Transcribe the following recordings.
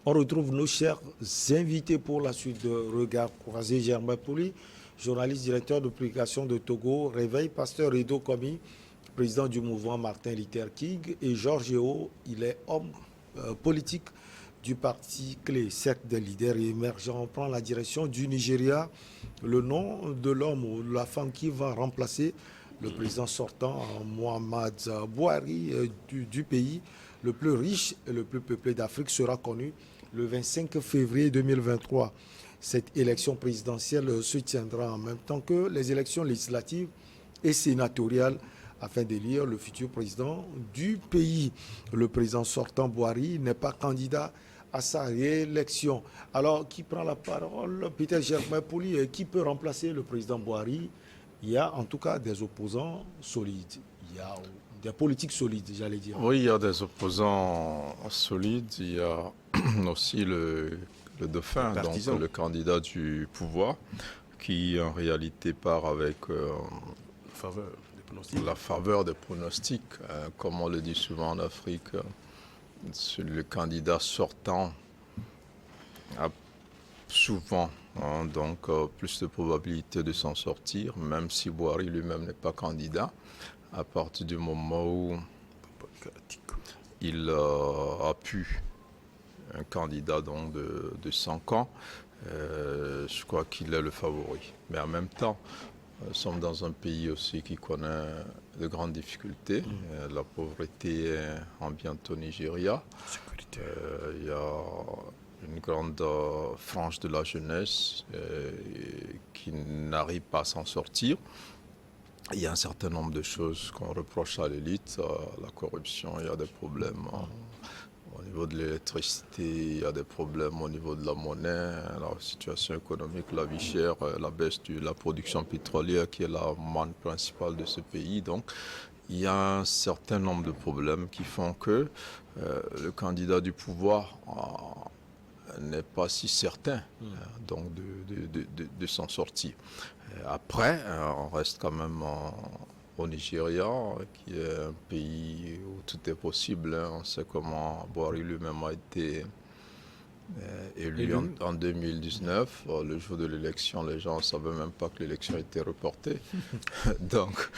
On retrouve nos chers invités pour la suite de Regard Croisé. Germain Pouli, journaliste, directeur de publication de Togo, Réveil, pasteur Edo Komi, président du mouvement Martin Luther King, et Georges Eo, il est homme politique du parti clé, cercle des leaders émergents. On prend la direction du Nigeria. Le nom de l'homme ou de la femme qui va remplacer le président sortant, Mohamed Buhari, du pays le plus riche et le plus peuplé d'Afrique, sera connu le 25 février 2023. Cette élection présidentielle se tiendra en même temps que les élections législatives et sénatoriales afin d'élire le futur président du pays. Le président sortant, Buhari, n'est pas candidat à sa réélection. Alors, qui prend la parole? Peter Germain Pouli, qui peut remplacer le président Buhari? Il y a en tout cas des opposants solides. Il y a des politiques solides, j'allais dire. Oui, il y a des opposants solides. Il y a aussi le dauphin, donc le candidat du pouvoir, qui en réalité part avec la faveur des pronostics. Comme on le dit souvent en Afrique, le candidat sortant a souvent plus de probabilité de s'en sortir, même si Buhari lui-même n'est pas candidat, à partir du moment où il a pu un candidat donc de 5 ans, je crois qu'il est le favori. Mais en même temps, nous sommes dans un pays aussi qui connaît de grandes difficultés. La pauvreté ambiante au Nigeria. Il y a une grande frange de la jeunesse qui n'arrive pas à s'en sortir. Il y a un certain nombre de choses qu'on reproche à l'élite, la corruption, il y a des problèmes au niveau de l'électricité, il y a des problèmes au niveau de la monnaie, la situation économique, la vie chère, la baisse de la production pétrolière qui est la manne principale de ce pays. Donc, il y a un certain nombre de problèmes qui font que le candidat du pouvoir n'est pas si certain donc de s'en sortir. Après, on reste quand même au Nigeria, qui est un pays où tout est possible. On sait comment Buhari lui-même a été élu en 2019. Le jour de l'élection, les gens ne savaient même pas que l'élection était reportée. Donc,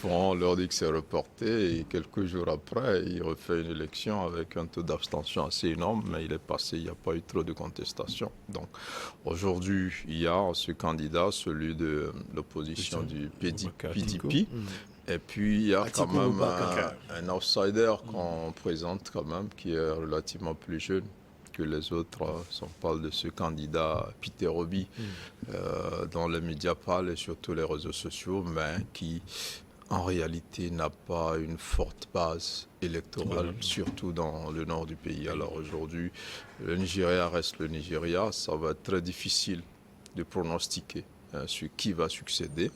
on leur dit que c'est reporté et quelques jours après, il refait une élection avec un taux d'abstention assez énorme, mais il est passé, il n'y a pas eu trop de contestation. Donc, aujourd'hui, il y a ce candidat, celui de l'opposition du PDP. Et puis, il y a quand même un outsider qu'on présente quand même, qui est relativement plus jeune que les autres. On parle de ce candidat Peter Obi, dont les médias parlent et surtout les réseaux sociaux, mais qui en réalité n'a pas une forte base électorale, surtout dans le nord du pays. Alors aujourd'hui, le Nigeria reste le Nigeria. Ça va être très difficile de pronostiquer sur qui va succéder,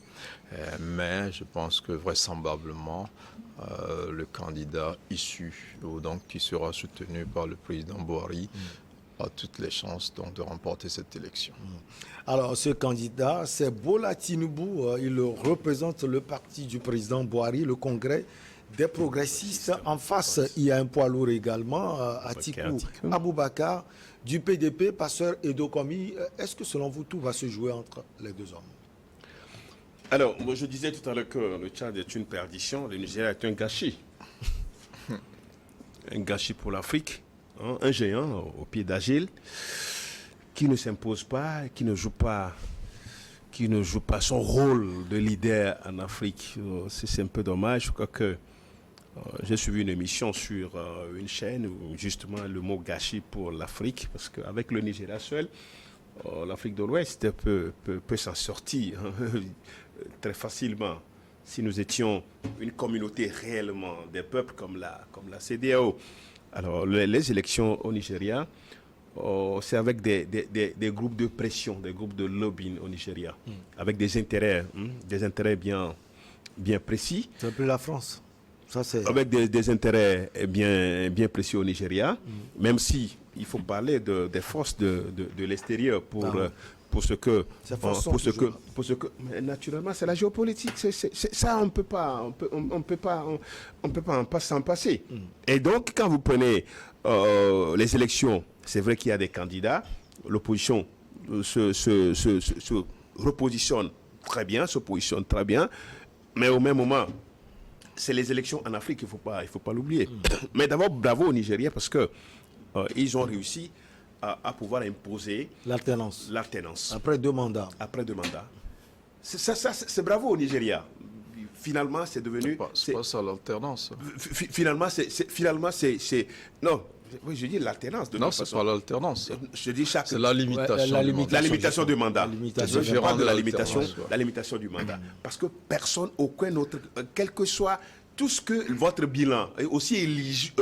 mais je pense que vraisemblablement le candidat issu, ou donc qui sera soutenu par le président Buhari, a toutes les chances donc de remporter cette élection. Alors ce candidat, c'est Bola Tinubu, il représente le parti du président Buhari, le congrès des progressistes. En face, il y a un poids lourd également, Atiku Abubakar, du PDP, pasteur Edo Komi. Est-ce que selon vous, tout va se jouer entre les deux hommes? Alors, moi je disais tout à l'heure que le Tchad est une perdition, le Nigeria est un gâchis. Un gâchis pour l'Afrique, hein, un géant au pied d'Agile, qui ne s'impose pas, qui ne joue pas son rôle de leader en Afrique. C'est un peu dommage. Je crois que j'ai suivi une émission sur une chaîne où justement le mot gâchis pour l'Afrique, parce qu'avec le Nigeria seul, l'Afrique de l'Ouest peut s'en sortir très facilement si nous étions une communauté réellement des peuples comme la CEDEAO. Alors les élections au Nigeria, c'est avec des groupes de pression, des groupes de lobbying au Nigeria, avec des intérêts bien précis. C'est un peu la France. Ça, c'est... Avec des intérêts bien précis au Nigeria, même si il faut parler des forces de l'extérieur pour ce que mais naturellement c'est la géopolitique, c'est ça, on peut pas s'en passer. Et donc quand vous prenez les élections C'est vrai qu'il y a des candidats. L'opposition se repositionne très bien, se positionne très bien. Mais au même moment, c'est les élections en Afrique, il faut pas l'oublier. Mais d'abord, bravo aux Nigériens parce que ils ont réussi à pouvoir imposer L'alternance. Après 2 mandats. C'est bravo au Nigeria. Finalement, c'est devenu... C'est pas ça l'alternance. Finalement, c'est... Non, oui, je dis l'alternance. Non, c'est pas l'alternance. Je dis chaque... C'est la limitation. La limitation du mandat. Je parle de la l'alternance, limitation du mandat. Parce que personne, aucun autre, quel que soit tout ce que votre bilan est aussi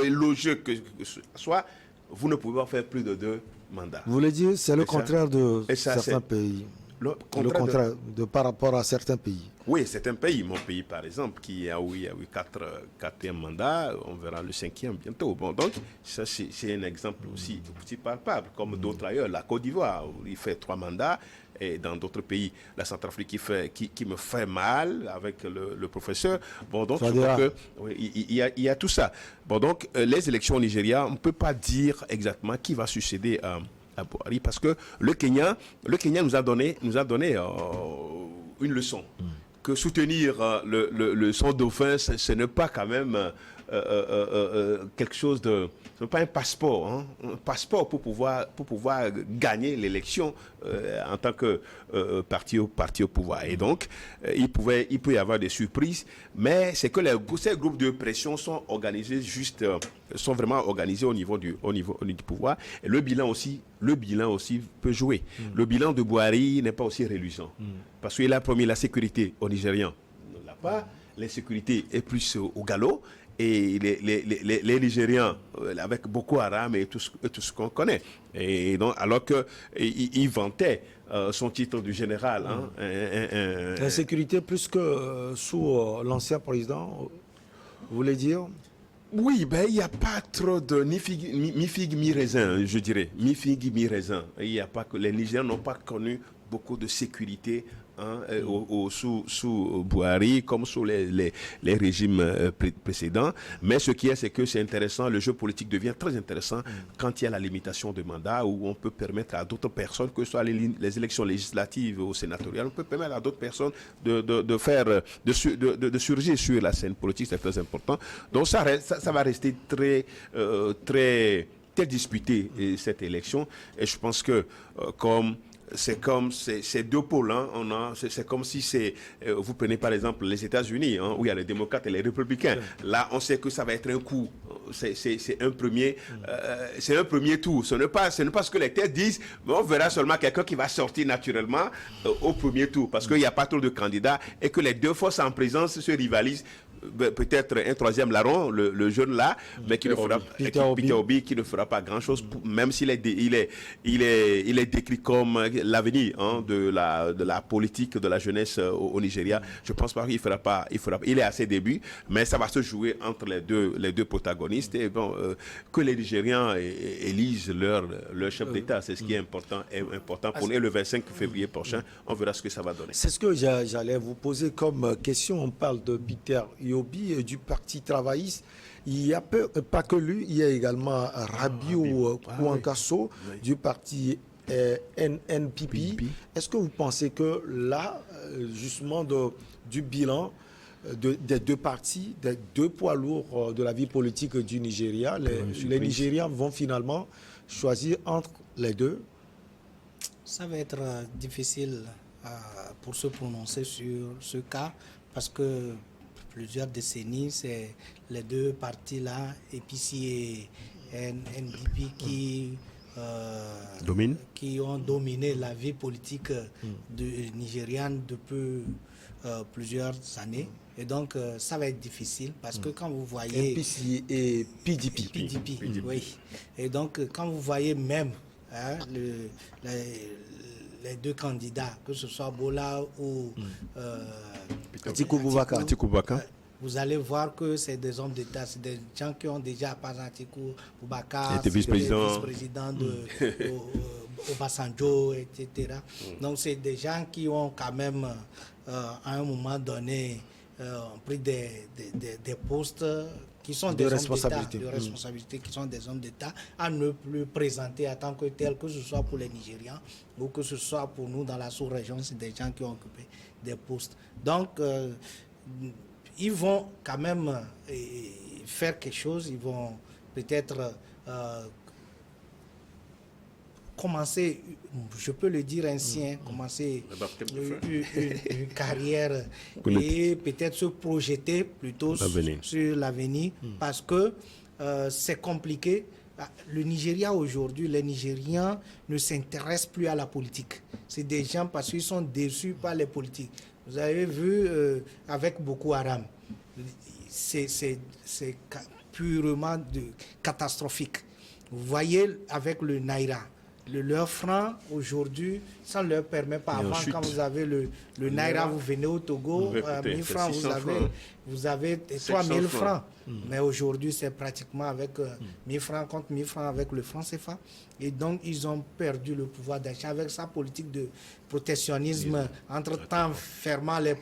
élogieux que ce soit, vous ne pouvez pas faire plus de 2 mandats. Vous voulez dire, c'est le contraire de ça, certains pays. Le contraire par rapport à certains pays. Oui, c'est un pays, mon pays par exemple, qui a eu 4e mandat, on verra le 5e bientôt. Bon, donc, ça c'est un exemple aussi palpable, comme d'autres ailleurs. La Côte d'Ivoire, il fait 3 mandats, et dans d'autres pays, la Centrafrique qui me fait mal avec le professeur. Bon, donc, je crois que il y a tout ça. Bon, donc, les élections au Nigeria, on ne peut pas dire exactement qui va succéder à Buhari, parce que le Kenya nous a donné une leçon. Que soutenir le son dauphin, ce n'est pas quand même quelque chose de... Ce n'est pas un passeport. Hein, un passeport pour pouvoir gagner l'élection en tant que parti au pouvoir. Et donc, il peut y avoir des surprises, mais c'est que ces groupes de pression sont organisés sont vraiment organisés au niveau du pouvoir. Et le bilan aussi peut jouer. Le bilan de Buhari n'est pas aussi reluisant. Parce qu'il a promis la sécurité aux Nigérians. Il ne l'a pas. L'insécurité est plus au galop. Et les Nigérians, avec Boko Haram et tout ce qu'on connaît. Et donc, alors qu'il vantait son titre de général. L'insécurité plus que sous l'ancien président, vous voulez dire? Oui, il n'y a pas trop de mi-figue, mi-raisin, je dirais. Mi-figue, mi-raisin. Les Nigériens n'ont pas connu beaucoup de sécurité sous Buhari comme sous les régimes précédents. Mais ce qui est, c'est que c'est intéressant, le jeu politique devient très intéressant quand il y a la limitation de mandat, où on peut permettre à d'autres personnes, que ce soit les élections législatives ou sénatoriales, on peut permettre à d'autres personnes de surgir sur la scène politique, c'est très important. Donc ça va rester très disputé, cette élection. Et je pense que c'est comme ces 2 pôles, c'est comme si vous prenez par exemple les États-Unis, où il y a les démocrates et les républicains. Là, on sait que ça va être un coup. C'est un premier tour. Ce n'est pas ce que les têtes disent, mais on verra seulement quelqu'un qui va sortir naturellement au premier tour, parce qu'il n'y a pas trop de candidats et que les 2 forces en présence se rivalisent. Peut-être un 3e larron, le jeune là, mais qui ne fera Peter Obi, qui ne fera pas grand-chose, même s'il est décrit comme l'avenir de la politique de la jeunesse au Nigeria. Je pense pas qu'il fera pas. Il est à ses débuts, mais ça va se jouer entre les deux protagonistes. Et que les Nigériens élisent leur chef d'État, c'est ce qui est important pour nous. Et le 25 février prochain, on verra ce que ça va donner. C'est ce que j'allais vous poser comme question. On parle de Peter Obi du Parti travailliste. Il n'y a pas que lui, il y a également Rabiu Kouankasso du Parti NNPP. Est-ce que vous pensez que là, justement, du bilan des 2 partis, des 2 poids lourds de la vie politique du Nigeria, les Nigérians vont finalement choisir entre les 2? Ça va être difficile pour se prononcer sur ce cas, parce que plusieurs décennies, c'est les 2 partis-là, APC et NNPP, qui ont dominé la vie politique nigériane depuis plusieurs années. Et donc, ça va être difficile, parce que quand vous voyez... NPC et PDP. PDP, oui. Et donc, quand vous voyez même les 2 candidats, que ce soit Bola ou Atiku Boubacar, vous allez voir que c'est des hommes d'État, c'est des gens qui ont déjà, par exemple, Atiku Boubacar, était vice-président de Obasanjo, etc. Donc c'est des gens qui ont quand même, à un moment donné, pris des postes qui sont des hommes d'État, qui sont des hommes d'État, à ne plus présenter en tant que tel, que ce soit pour les Nigérians ou que ce soit pour nous dans la sous-région, c'est des gens qui ont occupé des postes. Donc, ils vont quand même faire quelque chose, ils vont peut-être commencer, je peux le dire ainsi, commencer une carrière et peut-être se projeter plutôt sur l'avenir parce que c'est compliqué. Le Nigeria aujourd'hui, les Nigérians ne s'intéressent plus à la politique. C'est des gens parce qu'ils sont déçus par les politiques. Vous avez vu avec Boko Haram, c'est purement catastrophique. Vous voyez avec le Naira. Leur franc, aujourd'hui, ça ne leur permet pas. Avant, quand vous avez le Naira, vous venez au Togo, 1000 francs, vous avez 3000 francs. Mais aujourd'hui, c'est pratiquement avec 1000 francs contre 1000 francs avec le franc CFA. Et donc, ils ont perdu le pouvoir d'achat avec sa politique de protectionnisme, entre-temps fermant les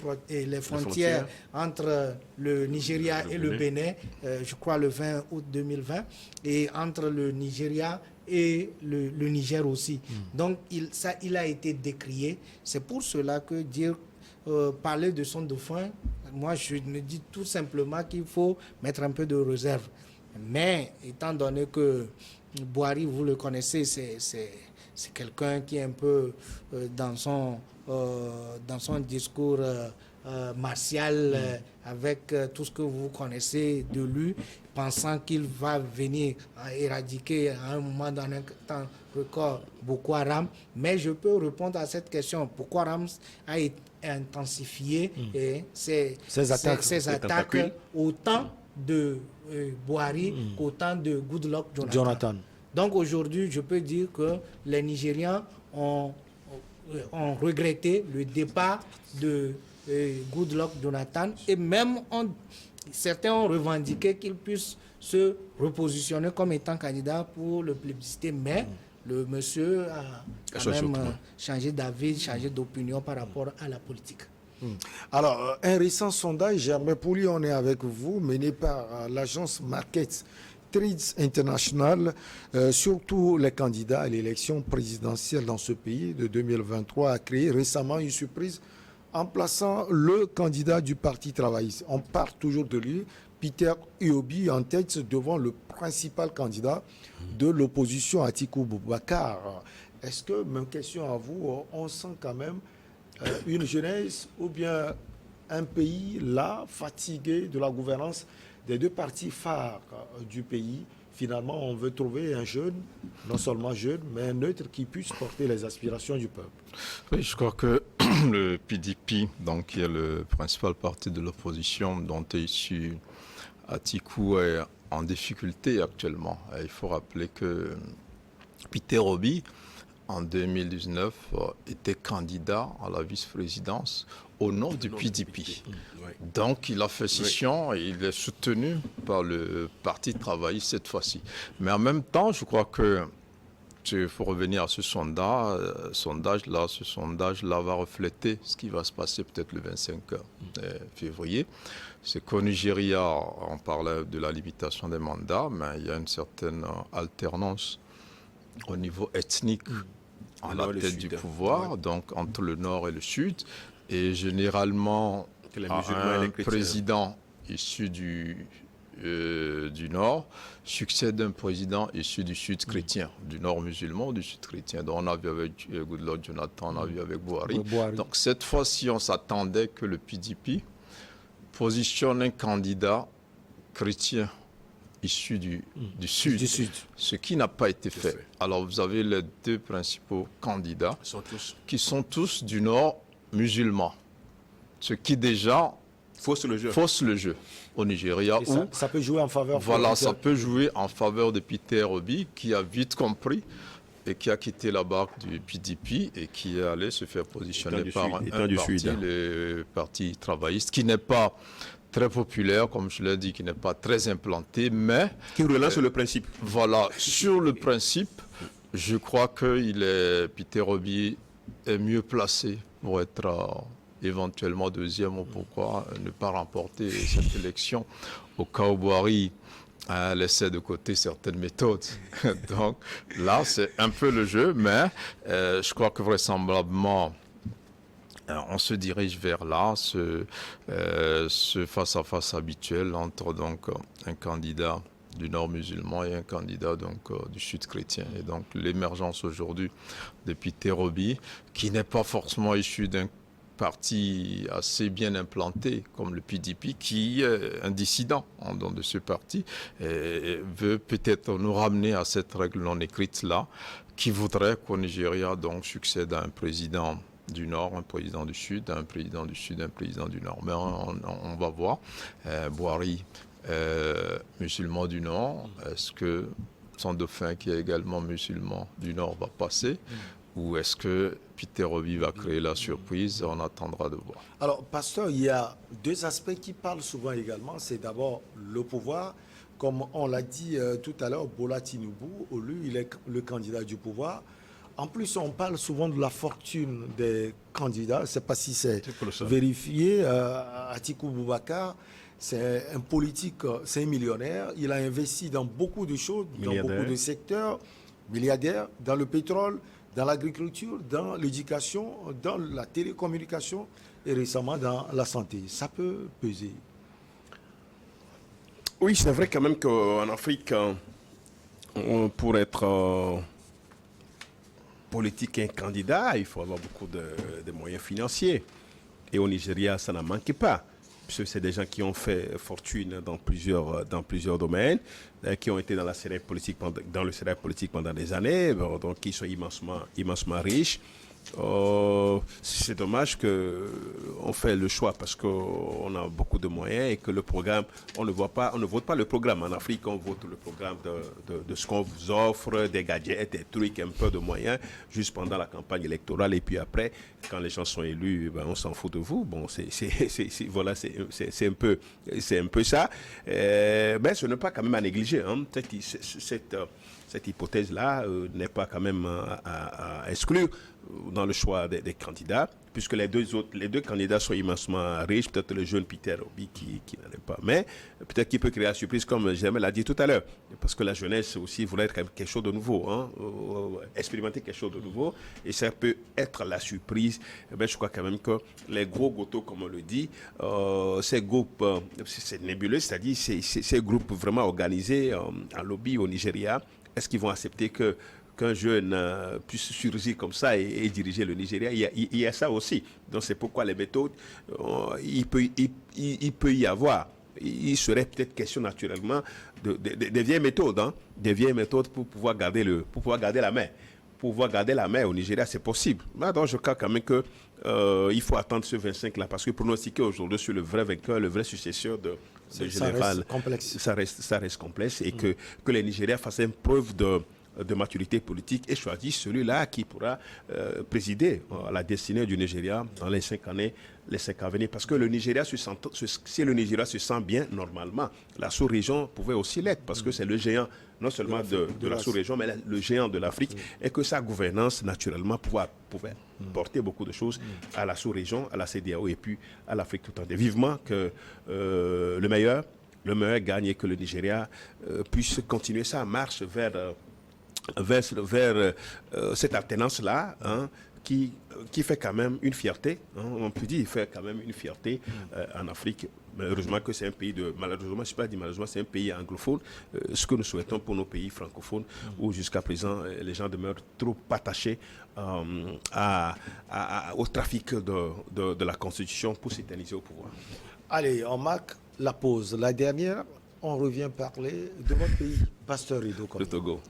frontières entre le Nigeria et le Bénin, je crois le 20 août 2020, et entre le Nigeria et le Niger aussi. Donc, il a été décrié. C'est pour cela que parler de son dauphin, moi, je me dis tout simplement qu'il faut mettre un peu de réserve. Mais, étant donné que Boari, vous le connaissez, c'est quelqu'un qui est un peu dans son discours martial, avec tout ce que vous connaissez de lui, pensant qu'il va venir éradiquer à un moment dans un temps record Boko Haram. Mais je peux répondre à cette question. Boko Haram a intensifié ses attaques autant de Boari qu'autant de Goodluck Jonathan. Donc aujourd'hui, je peux dire que les Nigérians ont regretté le départ de Goodluck Jonathan et même certains ont revendiqué qu'il puisse se repositionner comme étant candidat pour le plébiscite, mais le monsieur a quand même changé d'avis, changé d'opinion par rapport à la politique. Alors, un récent sondage, Germain Pouli, on est avec vous, mené par l'agence Market Trades International, surtout les candidats à l'élection présidentielle dans ce pays de 2023, a créé récemment une surprise en plaçant le candidat du Parti travailliste. On parle toujours de lui, Peter Obi, en tête devant le principal candidat de l'opposition, Atiku Abubakar. Est-ce que, même question à vous, on sent quand même une jeunesse ou bien un pays là, fatigué de la gouvernance des deux partis phares du pays? Finalement, on veut trouver un jeune, non seulement jeune, mais un neutre qui puisse porter les aspirations du peuple. Oui, je crois que le PDP, donc, qui est le principal parti de l'opposition dont est issu Atiku, est en difficulté actuellement. Il faut rappeler que Peter Obi, en 2019, était candidat à la vice-présidence au nom du PDP. Donc, il a fait scission et il est soutenu par le Parti travailliste cette fois-ci. Mais en même temps, je crois que, il faut revenir à ce sondage-là va refléter ce qui va se passer peut-être le 25 février. C'est qu'au Nigeria, on parlait de la limitation des mandats, mais il y a une certaine alternance au niveau ethnique à la tête du pouvoir, donc entre le nord et le sud. Et généralement, un président issu du nord succède un président issu du sud chrétien, du nord musulman ou du sud chrétien. Donc on a vu avec Goodluck Jonathan, on a vu avec Boari. Donc cette fois-ci, on s'attendait que le PDP positionne un candidat chrétien issu du sud, ce qui n'a pas été fait. Alors vous avez les deux principaux candidats qui sont tous du nord musulman, ce qui déjà fausse le jeu au Nigeria. Ça peut jouer en faveur. Voilà, ça peut jouer en faveur de Peter Obi, qui a vite compris et qui a quitté la barque du PDP et qui est allé se faire positionner par un parti, le Parti travailliste, qui n'est pas très populaire, comme je l'ai dit, qui n'est pas très implanté, mais qui relance sur le principe. Voilà, sur le principe, je crois que Peter Obi est mieux placé pour être éventuellement deuxième, ou pourquoi ne pas remporter cette élection au cas où Boiry laisser de côté certaines méthodes. Donc là, c'est un peu le jeu, mais je crois que vraisemblablement, on se dirige vers là, ce face-à-face habituel entre donc un candidat du Nord musulman et un candidat donc du Sud chrétien. Et donc l'émergence aujourd'hui de Peter Obi, qui n'est pas forcément issu d'un parti assez bien implanté comme le PDP, qui est un dissident en dehors de ce parti, et veut peut-être nous ramener à cette règle non écrite là, qui voudrait qu'au Nigeria donc succède à un président du Nord, un président du Sud, un président du Sud, un président du Nord. Mais on va voir. Boiry, musulman du Nord, est-ce que son dauphin, qui est également musulman du Nord, va passer? Ou est-ce que Peter Obi va créer la surprise? On attendra de voir. Alors, pasteur, il y a deux aspects qui parlent souvent également. C'est d'abord le pouvoir. Comme on l'a dit tout à l'heure, Bola Tinubu, lui, il est le candidat du pouvoir. En plus, on parle souvent de la fortune des candidats. Je ne sais pas si c'est vérifié. Atiku Boubacar, c'est un politique, c'est un millionnaire. Il a investi dans beaucoup de choses, dans beaucoup de secteurs. Milliardaire, dans le pétrole, dans l'agriculture, dans l'éducation, dans la télécommunication et récemment dans la santé. Ça peut peser. Oui, c'est vrai quand même qu'en Afrique, pour être politique et un candidat, il faut avoir beaucoup de moyens financiers. Et au Nigeria, ça n'en manque pas. Puisque c'est des gens qui ont fait fortune dans plusieurs domaines, qui ont été dans le céréale politique pendant des années, donc qui sont immensement riches. C'est dommage qu'on fait le choix parce qu'on a beaucoup de moyens et que le programme, on ne vote pas le programme. En Afrique, on vote le programme de ce qu'on vous offre, des gadgets, des trucs, un peu de moyens, juste pendant la campagne électorale. Et puis après, quand les gens sont élus, ben, on s'en fout de vous. Bon, voilà, c'est un peu ça. Mais ce n'est pas quand même à négliger. Hein. Cette hypothèse-là n'est pas quand même à exclure dans le choix des candidats, puisque les deux candidats sont immensement riches. Peut-être le jeune Peter Obi qui n'en est pas, mais peut-être qu'il peut créer la surprise, comme Jamel l'a dit tout à l'heure, parce que la jeunesse aussi voudrait être quelque chose de nouveau, hein, expérimenter quelque chose de nouveau, et ça peut être la surprise. Je crois quand même que les gros gotos, comme on le dit, ces groupes, c'est nébuleux, c'est-à-dire ces groupes vraiment organisés en lobby au Nigeria, est-ce qu'ils vont accepter qu'un jeune puisse surgir comme ça et diriger le Nigeria? Il y a ça aussi. Donc c'est pourquoi les méthodes, il peut y avoir. Il serait peut-être question naturellement des vieilles méthodes, hein, des vieilles méthodes pour pouvoir garder la main. Pour pouvoir garder la main au Nigeria, c'est possible. Mais donc je crois quand même qu'il faut attendre ce 25-là, parce que pronostiquer aujourd'hui sur le vrai vainqueur, le vrai successeur de général, ça reste complexe, et que les Nigériens fassent une preuve de maturité politique et choisissent celui-là qui pourra présider à la destinée du Nigeria dans les 5 années à venir. Parce que le Nigeria si le Nigeria se sent bien, normalement, la sous-région pouvait aussi l'être, parce que c'est le géant, non seulement de la sous-région, mais le géant de l'Afrique, et que sa gouvernance, naturellement, pouvait porter beaucoup de choses à la sous-région, à la CEDEAO et puis à l'Afrique tout entière. Vivement que le meilleur gagne et que le Nigeria puisse continuer sa marche vers cette alternance-là, hein, qui fait quand même une fierté, hein, on peut dire, il fait quand même une fierté en Afrique. Malheureusement que c'est un pays malheureusement, je ne sais pas dire malheureusement, c'est un pays anglophone, ce que nous souhaitons pour nos pays francophones, où jusqu'à présent, les gens demeurent trop attachés au trafic de la Constitution pour s'éterniser au pouvoir. Allez, on marque la pause. La dernière, on revient parler de votre pays, Pasteur Rido. Le Togo.